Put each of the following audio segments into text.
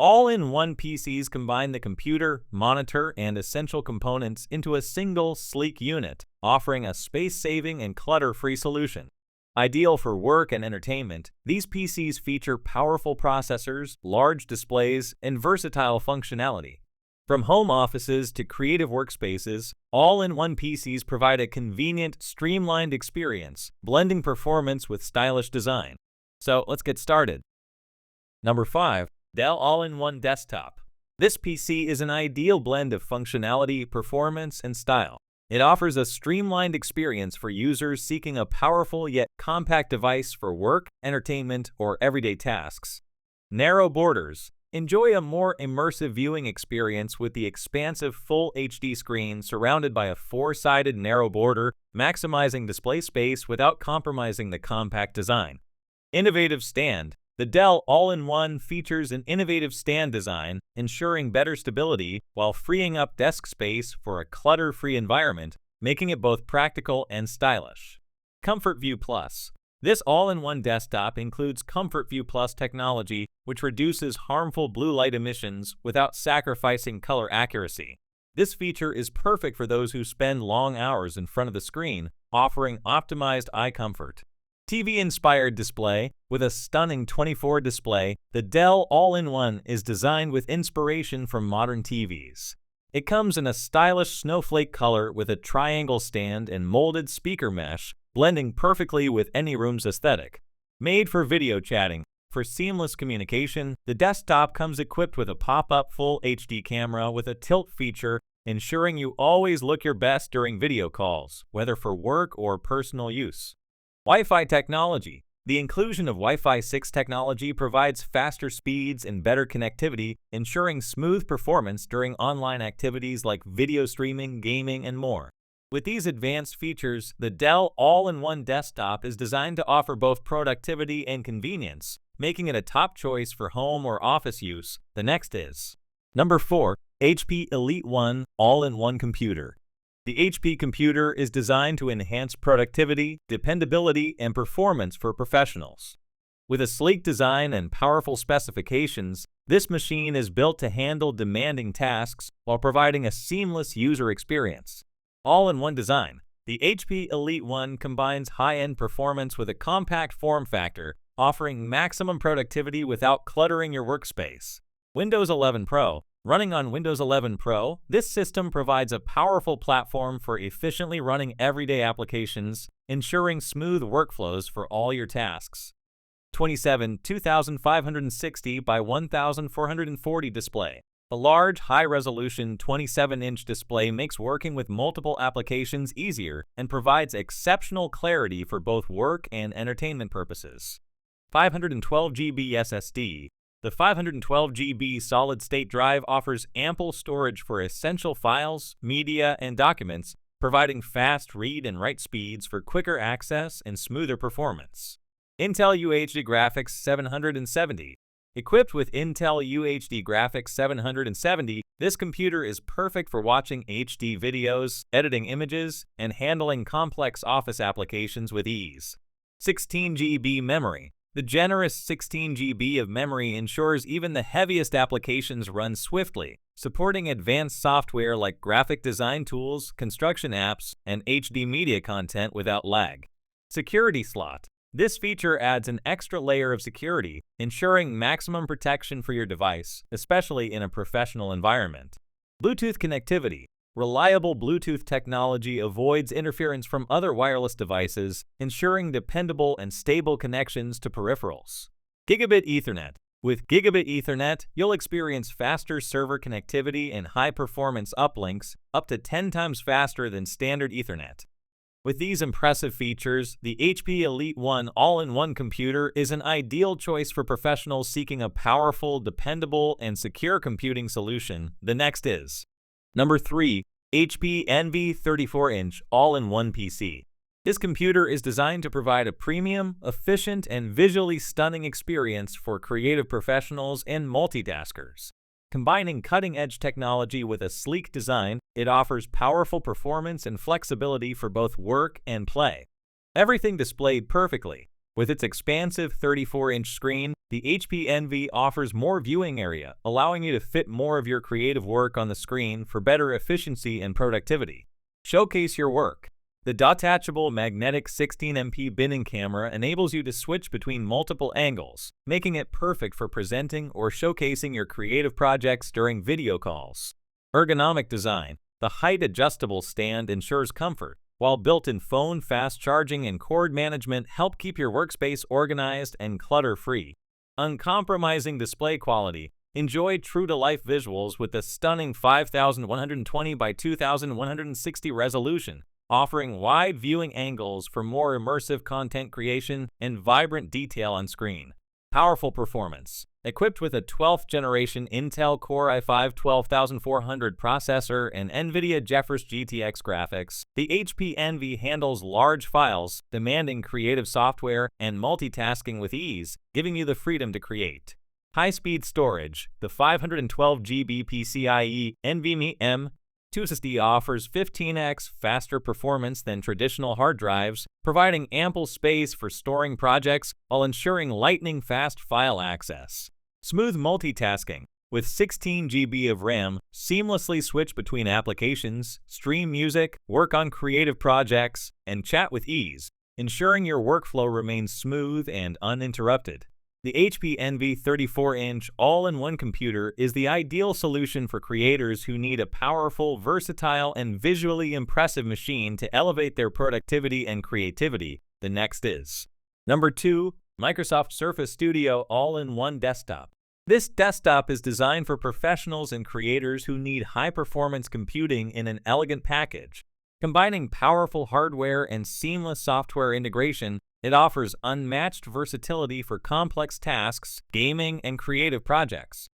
All-in-one PCs combine the computer, monitor, and essential components into a single, sleek unit, offering a space-saving and clutter-free solution. Ideal for work and entertainment, these PCs feature powerful processors, large displays, and versatile functionality. From home offices to creative workspaces, all-in-one PCs provide a convenient, streamlined experience, blending performance with stylish design. So let's get started. Number 5. Dell All-in-One Desktop. This PC is an ideal blend of functionality, performance, and style. It offers a streamlined experience for users seeking a powerful yet compact device for work, entertainment, or everyday tasks. Narrow borders. Enjoy a more immersive viewing experience with the expansive Full HD screen surrounded by a four-sided narrow border, maximizing display space without compromising the compact design. Innovative stand. The Dell All-in-One features an innovative stand design, ensuring better stability while freeing up desk space for a clutter-free environment, making it both practical and stylish. Comfort View Plus. This all-in-one desktop includes Comfort View Plus technology, which reduces harmful blue light emissions without sacrificing color accuracy. This feature is perfect for those who spend long hours in front of the screen, offering optimized eye comfort. TV-inspired display. With a stunning 24 display, the Dell All-in-One is designed with inspiration from modern TVs. It comes in a stylish snowflake color with a triangle stand and molded speaker mesh, blending perfectly with any room's aesthetic. Made for video chatting. For seamless communication, the desktop comes equipped with a pop-up Full HD camera with a tilt feature, ensuring you always look your best during video calls, whether for work or personal use. Wi-Fi technology. The inclusion of Wi-Fi 6 technology provides faster speeds and better connectivity, ensuring smooth performance during online activities like video streaming, gaming, and more. With these advanced features, the Dell All-in-One Desktop is designed to offer both productivity and convenience, making it a top choice for home or office use. The next is Number 4. HP EliteOne All-in-One Computer. The HP computer is designed to enhance productivity, dependability, and performance for professionals. With a sleek design and powerful specifications, this machine is built to handle demanding tasks while providing a seamless user experience. All-in-one design. The HP EliteOne combines high-end performance with a compact form factor, offering maximum productivity without cluttering your workspace. Windows 11 Pro. Running on Windows 11 Pro, this system provides a powerful platform for efficiently running everyday applications, ensuring smooth workflows for all your tasks. 2560 by 1440 display. A large, high-resolution 27-inch display makes working with multiple applications easier and provides exceptional clarity for both work and entertainment purposes. 512 GB SSD. The 512 GB solid-state drive offers ample storage for essential files, media, and documents, providing fast read and write speeds for quicker access and smoother performance. Intel UHD Graphics 770. Equipped with Intel UHD Graphics 770, this computer is perfect for watching HD videos, editing images, and handling complex office applications with ease. 16 GB memory. The generous 16 GB of memory ensures even the heaviest applications run swiftly, supporting advanced software like graphic design tools, construction apps, and HD media content without lag. Security slot. This feature adds an extra layer of security, ensuring maximum protection for your device, especially in a professional environment. Bluetooth connectivity. Reliable Bluetooth technology avoids interference from other wireless devices, ensuring dependable and stable connections to peripherals. Gigabit Ethernet. With Gigabit Ethernet, you'll experience faster server connectivity and high-performance uplinks, up to 10 times faster than standard Ethernet. With these impressive features, the HP EliteOne All-in-One computer is an ideal choice for professionals seeking a powerful, dependable, and secure computing solution. The next is Number 3. HP Envy 34-inch All-in-One PC. This computer is designed to provide a premium, efficient, and visually stunning experience for creative professionals and multitaskers. Combining cutting-edge technology with a sleek design, it offers powerful performance and flexibility for both work and play. Everything displayed perfectly. With its expansive 34-inch screen, the HP Envy offers more viewing area, allowing you to fit more of your creative work on the screen for better efficiency and productivity. Showcase your work. The detachable magnetic 16MP binning camera enables you to switch between multiple angles, making it perfect for presenting or showcasing your creative projects during video calls. Ergonomic design. The height-adjustable stand ensures comfort, while built-in phone fast charging and cord management help keep your workspace organized and clutter-free. Uncompromising display quality. Enjoy true-to-life visuals with the stunning 5120 by 2160 resolution, offering wide viewing angles for more immersive content creation and vibrant detail on screen. Powerful performance. Equipped with a 12th generation Intel Core i5 12400 processor and NVIDIA GeForce GTX graphics, the HP Envy handles large files, demanding creative software and multitasking with ease, giving you the freedom to create. High-speed storage. The 512GB PCIe NVMe M2 SSD offers 15x faster performance than traditional hard drives, providing ample space for storing projects while ensuring lightning-fast file access. Smooth multitasking. With 16GB of RAM, seamlessly switch between applications, stream music, work on creative projects, and chat with ease, ensuring your workflow remains smooth and uninterrupted. The HP Envy 34-inch all-in-one computer is the ideal solution for creators who need a powerful, versatile, and visually impressive machine to elevate their productivity and creativity. The next is Number 2. Microsoft Surface Studio All-in-One Desktop. This desktop is designed for professionals and creators who need high-performance computing in an elegant package. Combining powerful hardware and seamless software integration, it offers unmatched versatility for complex tasks, gaming, and creative projects.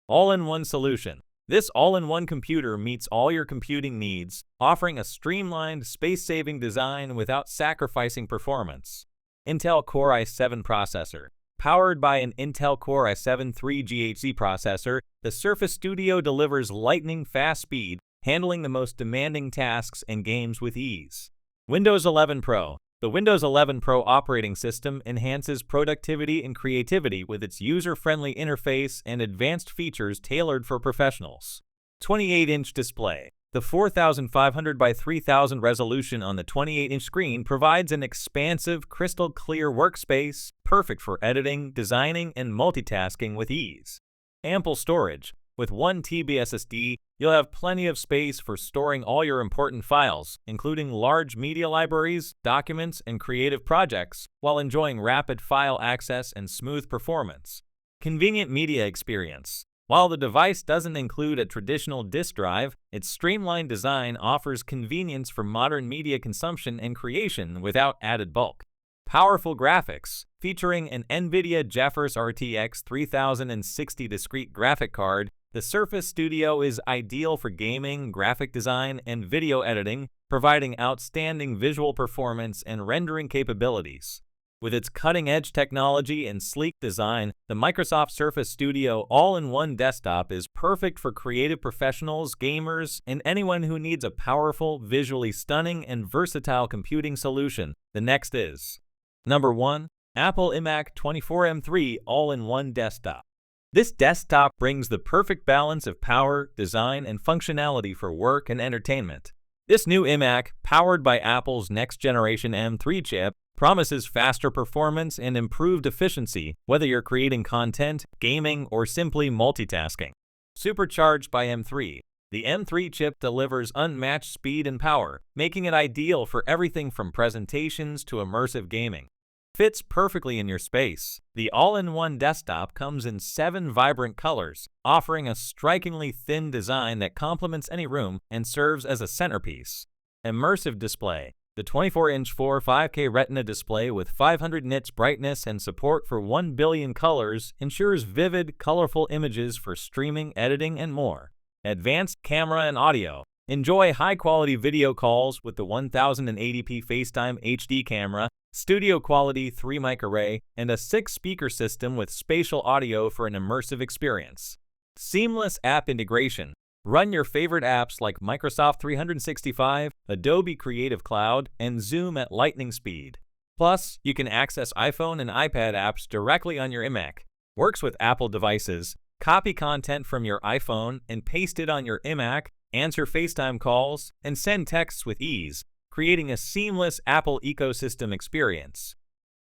All-in-one solution. This all-in-one computer meets all your computing needs, offering a streamlined, space-saving design without sacrificing performance. Intel Core i7 processor. Powered by an Intel Core i7 3GHz processor, the Surface Studio delivers lightning-fast speed, handling the most demanding tasks and games with ease. Windows 11 Pro. The Windows 11 Pro operating system enhances productivity and creativity with its user-friendly interface and advanced features tailored for professionals. 28-inch display. The 4500 by 3000 resolution on the 28-inch screen provides an expansive, crystal-clear workspace, perfect for editing, designing, and multitasking with ease. Ample storage. With 1 TB SSD, you'll have plenty of space for storing all your important files, including large media libraries, documents, and creative projects, while enjoying rapid file access and smooth performance. Convenient media experience. While the device doesn't include a traditional disk drive, its streamlined design offers convenience for modern media consumption and creation without added bulk. Powerful graphics. Featuring an NVIDIA GeForce RTX 3060 discrete graphic card, the Surface Studio is ideal for gaming, graphic design, and video editing, providing outstanding visual performance and rendering capabilities. With its cutting-edge technology and sleek design, the Microsoft Surface Studio all-in-one desktop is perfect for creative professionals, gamers, and anyone who needs a powerful, visually stunning, and versatile computing solution. The next is Number 1. Apple iMac 24M3 All-in-One Desktop. This desktop brings the perfect balance of power, design, and functionality for work and entertainment. This new iMac, powered by Apple's next-generation M3 chip, promises faster performance and improved efficiency, whether you're creating content, gaming, or simply multitasking. Supercharged by M3, the M3 chip delivers unmatched speed and power, making it ideal for everything from presentations to immersive gaming. Fits perfectly in your space. The all-in-one desktop comes in 7 vibrant colors, offering a strikingly thin design that complements any room and serves as a centerpiece. Immersive display. The 24-inch 4K Retina display with 500 nits brightness and support for 1 billion colors ensures vivid, colorful images for streaming, editing, and more. Advanced camera and audio. Enjoy high-quality video calls with the 1080p FaceTime HD camera, studio-quality 3-mic array, and a 6-speaker system with spatial audio for an immersive experience. Seamless app integration. Run your favorite apps like Microsoft 365, Adobe Creative Cloud, and Zoom at lightning speed. Plus, you can access iPhone and iPad apps directly on your iMac. Works with Apple devices. Copy content from your iPhone and paste it on your iMac, answer FaceTime calls, and send texts with ease, creating a seamless Apple ecosystem experience.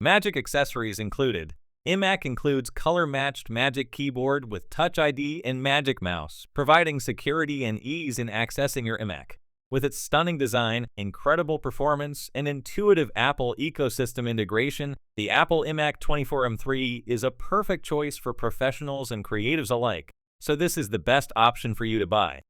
Magic accessories included. iMac includes color-matched Magic Keyboard with Touch ID and Magic Mouse, providing security and ease in accessing your iMac. With its stunning design, incredible performance, and intuitive Apple ecosystem integration, the Apple iMac 24M3 is a perfect choice for professionals and creatives alike. So this is the best option for you to buy.